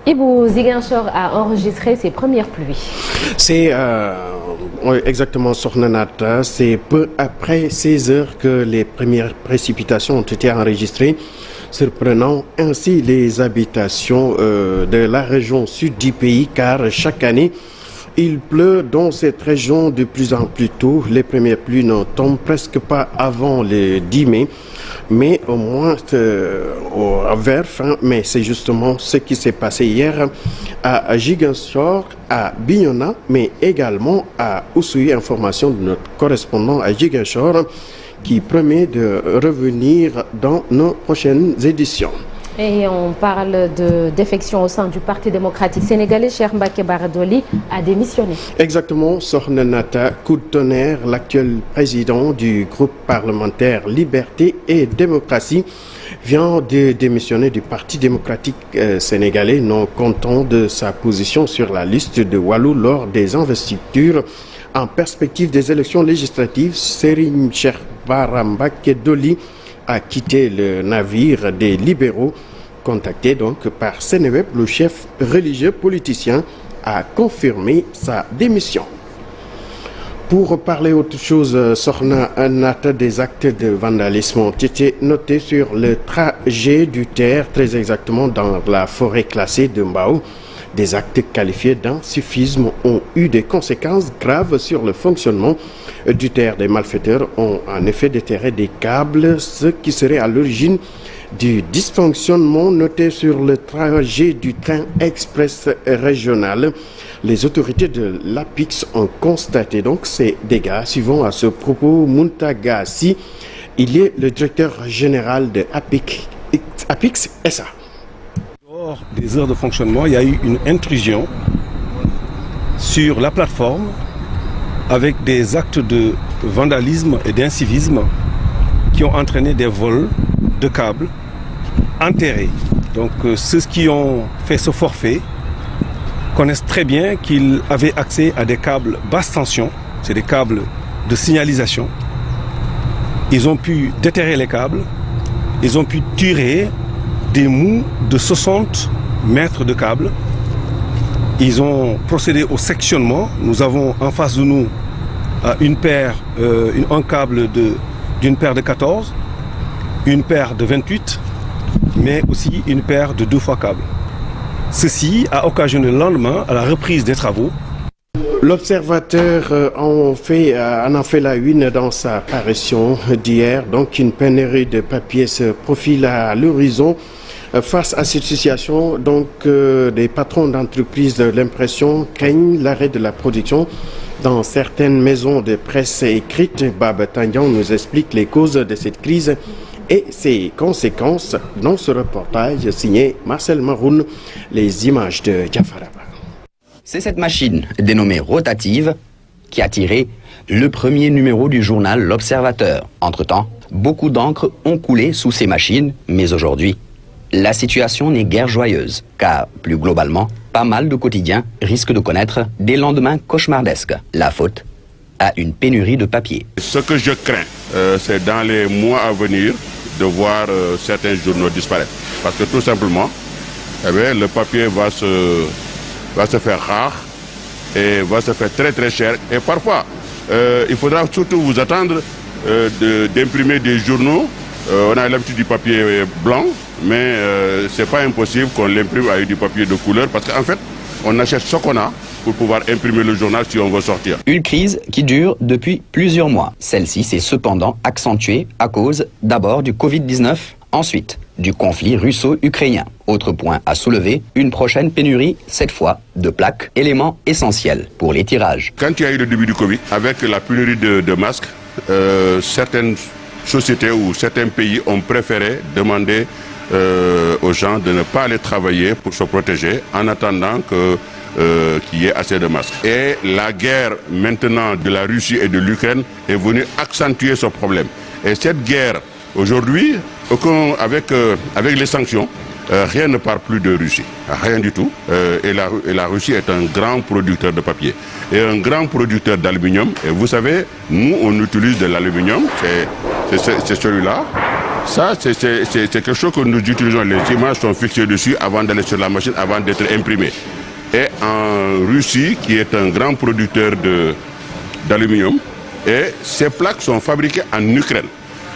Ibou, Ziguinchor a enregistré ses premières pluies. C'est exactement Sornanata. C'est peu après 16 heures que les premières précipitations ont été enregistrées, surprenant ainsi les habitations de la région sud du pays, car chaque année, il pleut dans cette région de plus en plus tôt. Les premières pluies ne tombent presque pas avant le 10 mai, mais au moins vers fin mai. C'est justement ce qui s'est passé hier à Ziguinchor, à Bignona, mais également à Oussouye. Information de notre correspondant à Ziguinchor qui promet de revenir dans nos prochaines éditions. Et on parle de défection au sein du Parti démocratique sénégalais. Cheikh Mbacké Bara Dolly a démissionné. Exactement, Sornanata, coup de tonnerre, l'actuel président du groupe parlementaire Liberté et Démocratie vient de démissionner du Parti démocratique sénégalais, non content de sa position sur la liste de Wallu lors des investitures en perspective des élections législatives. Serigne Cheikh Bara Mbacké Dolly a quitté le navire des libéraux. Contacté donc par Seneweb, le chef religieux politicien a confirmé sa démission. Pour parler autre chose, Sornanata, des actes de vandalisme ont été notés sur le trajet du Terre, très exactement dans la forêt classée de Mbao. Des actes qualifiés d'incivisme ont eu des conséquences graves sur le fonctionnement du Terre. Des malfaiteurs ont en effet déterré des câbles, ce qui serait à l'origine du dysfonctionnement noté sur le trajet du train express régional. Les autorités de l'APIX ont constaté donc ces dégâts. Suivant à ce propos Muntaga Sy, il est le directeur général de APIX SA. Hors des heures de fonctionnement, il y a eu une intrusion sur la plateforme avec des actes de vandalisme et d'incivisme qui ont entraîné des vols de câbles enterrés. Donc ceux qui ont fait ce forfait connaissent très bien qu'ils avaient accès à des câbles basse tension, c'est des câbles de signalisation. Ils ont pu déterrer les câbles, ils ont pu tirer des mous de 60 mètres de câbles. Ils ont procédé au sectionnement. Nous avons en face de nous un câble d'une paire de 14, une paire de 28, mais aussi une paire de 2 fois câbles. Ceci a occasionné le lendemain à la reprise des travaux. L'Observateur en a fait la une dans sa parution d'hier. Donc une pénurie de papier se profile à l'horizon. Face à cette situation, donc, des patrons d'entreprises de l'impression craignent l'arrêt de la production dans certaines maisons de presse écrite. Baba Tandian nous explique les causes de cette crise et ses conséquences dans ce reportage signé Marcel Maroun, les images de Jafaraba. C'est cette machine dénommée rotative qui a tiré le premier numéro du journal L'Observateur. Entre-temps, beaucoup d'encre ont coulé sous ces machines, mais aujourd'hui, la situation n'est guère joyeuse, car, plus globalement, pas mal de quotidiens risquent de connaître des lendemains cauchemardesques. La faute à une pénurie de papier. Ce que je crains, c'est dans les mois à venir de voir certains journaux disparaître. Parce que tout simplement, le papier va se faire rare et va se faire très très cher. Et parfois, il faudra surtout vous attendre d'imprimer des journaux. On a l'habitude du papier blanc, mais c'est pas impossible qu'on l'imprime avec du papier de couleur parce qu'en fait, on achète ce qu'on a pour pouvoir imprimer le journal si on veut sortir. Une crise qui dure depuis plusieurs mois. Celle-ci s'est cependant accentuée à cause d'abord du Covid-19, ensuite du conflit russo-ukrainien. Autre point à soulever, une prochaine pénurie, cette fois de plaques, éléments essentiels pour les tirages. Quand il y a eu le début du Covid, avec la pénurie de masques, certaines sociétés ou certains pays ont préféré demander aux gens de ne pas aller travailler pour se protéger en attendant qu'il y ait assez de masques. Et la guerre maintenant de la Russie et de l'Ukraine est venue accentuer ce problème. Et cette guerre, aujourd'hui, avec les sanctions, rien ne part plus de Russie, rien du tout. Et la Russie est un grand producteur de papier et un grand producteur d'aluminium. Et vous savez, nous, on utilise de l'aluminium, c'est celui-là. Ça, c'est quelque chose que nous utilisons. Les images sont fixées dessus avant d'aller sur la machine, avant d'être imprimées. Et en Russie, qui est un grand producteur d'aluminium, et ces plaques sont fabriquées en Ukraine.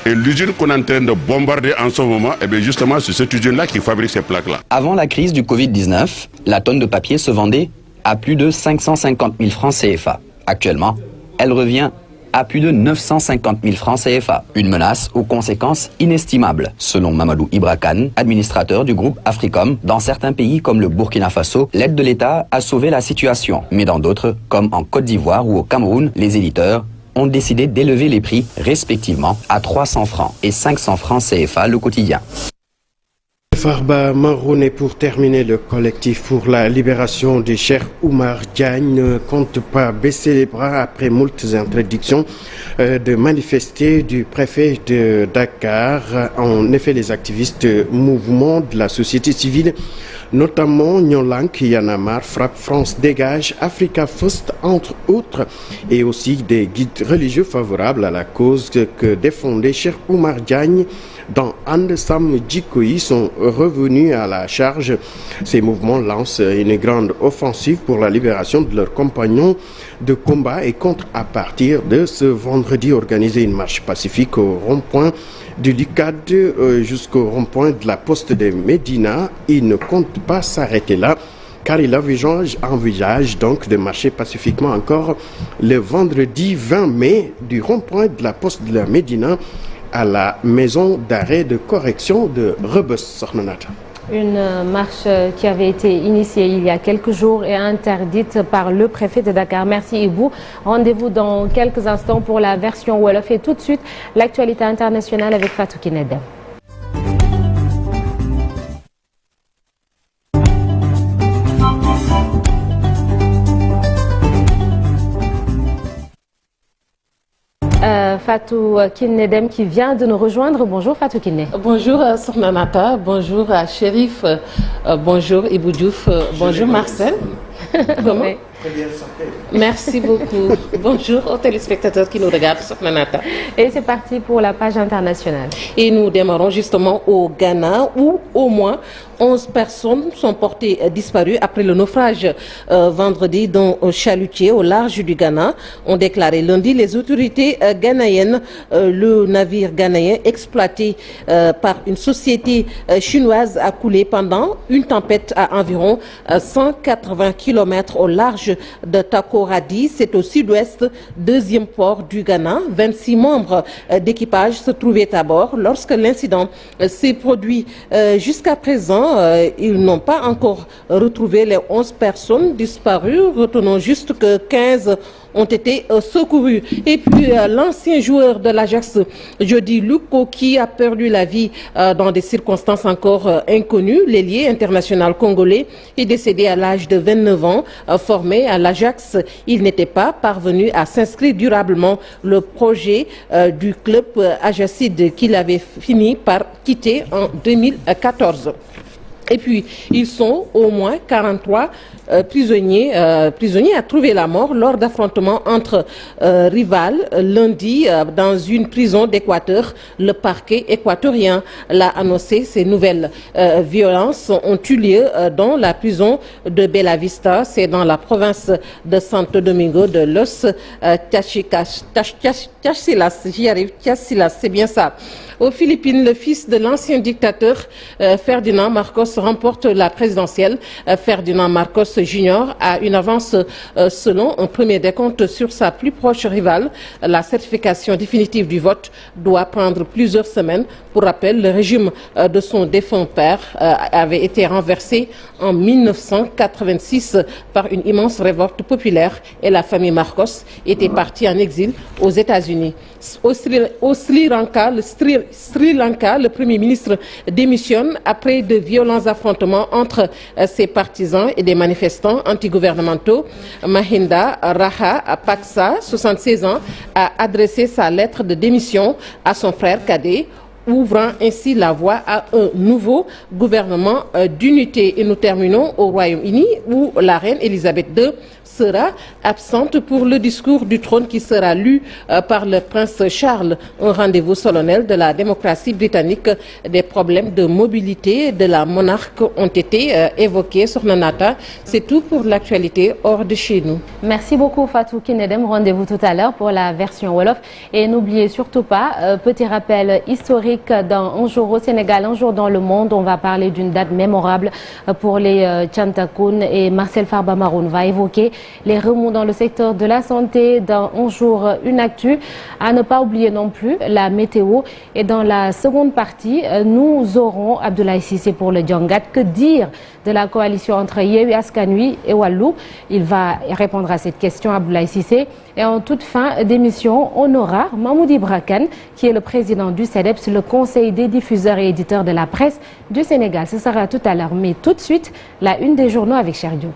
Et l'usine qu'on est en train de bombarder en ce moment, eh bien justement, c'est cette usine-là qui fabrique ces plaques-là. Avant la crise du Covid-19, la tonne de papier se vendait à plus de 550 000 francs CFA. Actuellement, elle revient à plus de 950 000 francs CFA. Une menace aux conséquences inestimables, selon Mamadou Ibra Kane, administrateur du groupe Africom. Dans certains pays comme le Burkina Faso, l'aide de l'État a sauvé la situation. Mais dans d'autres, comme en Côte d'Ivoire ou au Cameroun, les éditeurs ont décidé d'élever les prix respectivement à 300 francs et 500 francs CFA le quotidien. Farba Maroune, pour terminer, le collectif pour la libération du Cheikh Oumar Diagne ne compte pas baisser les bras après moultes interdictions de manifester du préfet de Dakar. En effet, les activistes mouvements de la société civile, notamment Nyolank, Y'en a marre, Frappe France Dégage, Africa First, entre autres, et aussi des guides religieux favorables à la cause que défendait Cheikh Oumar Diagne dans And Sam Djikoyi sont revenus à la charge. Ces mouvements lancent une grande offensive pour la libération de leurs compagnons de combat et comptent à partir de ce vendredi organiser une marche pacifique au rond-point du Lucad jusqu'au rond-point de la poste de Médina. Ils ne comptent pas s'arrêter là, car il envisage donc de marcher pacifiquement encore le vendredi 20 mai du rond-point de la poste de la Médina à la maison d'arrêt de correction de Rebeuss. Une marche qui avait été initiée il y a quelques jours et interdite par le préfet de Dakar. Merci Ibou. Rendez-vous dans quelques instants pour la version Wolof et tout de suite l'actualité internationale avec Fatou Kinedem. Fatou Kinedem qui vient de nous rejoindre. Bonjour Fatou Kiné. Bonjour Sokhna Nata, bonjour Chérif, bonjour Ibou Diouf, bonjour Marcel. Comment? Très bien, merci beaucoup. Bonjour aux téléspectateurs qui nous regardent, Sokhna Nata. Et c'est parti pour la page internationale. Et nous démarrons justement au Ghana où au moins 11 personnes sont portées disparues après le naufrage vendredi dans un chalutier au large du Ghana. Ont déclaré lundi les autorités ghanéennes. Le navire ghanéen exploité par une société chinoise a coulé pendant une tempête à environ 180 km au large de Takoradi. C'est au sud-ouest, deuxième port du Ghana. 26 membres d'équipage se trouvaient à bord lorsque l'incident s'est produit. Jusqu'à présent, ils n'ont pas encore retrouvé les 11 personnes disparues. Retenons juste que 15 ont été secourus. Et puis l'ancien joueur de l'Ajax, Jody Luko, qui a perdu la vie dans des circonstances encore inconnues. L'ailier international congolais est décédé à l'âge de 29 ans. Formé à l'Ajax, il n'était pas parvenu à s'inscrire durablement le projet du club ajaxide qu'il avait fini par quitter en 2014. Et puis, ils sont au moins 43 prisonniers à trouver la mort lors d'affrontements entre rivales lundi dans une prison d'Équateur. Le parquet équatorien l'a annoncé. Ces nouvelles violences ont eu lieu dans la prison de Bella Vista. C'est dans la province de Santo Domingo de Los Tchasilas. J'y arrive, Tchasilas, c'est bien ça. Aux Philippines, le fils de l'ancien dictateur Ferdinand Marcos remporte la présidentielle. Ferdinand Marcos Jr. a une avance selon un premier décompte sur sa plus proche rivale. La certification définitive du vote doit prendre plusieurs semaines. Pour rappel, le régime de son défunt père avait été renversé en 1986 par une immense révolte populaire et la famille Marcos était partie en exil aux États-Unis. Au Sri Lanka, le Premier ministre démissionne après de violents affrontements entre ses partisans et des manifestants antigouvernementaux. Mahinda Rajapaksa, 76 ans, a adressé sa lettre de démission à son frère cadet ouvrant ainsi la voie à un nouveau gouvernement d'unité. Et nous terminons au Royaume-Uni où la reine Elisabeth II sera absente pour le discours du trône qui sera lu par le prince Charles. Un rendez-vous solennel de la démocratie britannique. Des problèmes de mobilité de la monarque ont été évoqués. Sokhna Nata, c'est tout pour l'actualité hors de chez nous. Merci beaucoup Fatou Kinedem. Rendez-vous tout à l'heure pour la version Wolof. Et n'oubliez surtout pas, petit rappel historique, dans un jour au Sénégal, un jour dans le monde, on va parler d'une date mémorable pour les Tchantakoun et Marcel Farba Maroun va évoquer les remous dans le secteur de la santé. Dans un jour, une actu. À ne pas oublier non plus la météo. Et dans la seconde partie, nous aurons Abdoulaye Cissé pour le Djangat. Que dire de la coalition entre Yewwi Askan Wi et Wallu? Il va répondre à cette question, Abdoulaye Cissé. Et en toute fin d'émission, on aura Mahmoud Ibra Kane, qui est le président du CEDEPS, le Conseil des diffuseurs et éditeurs de la presse du Sénégal. Ce sera tout à l'heure. Mais tout de suite, la une des journaux avec Cheikh Diop.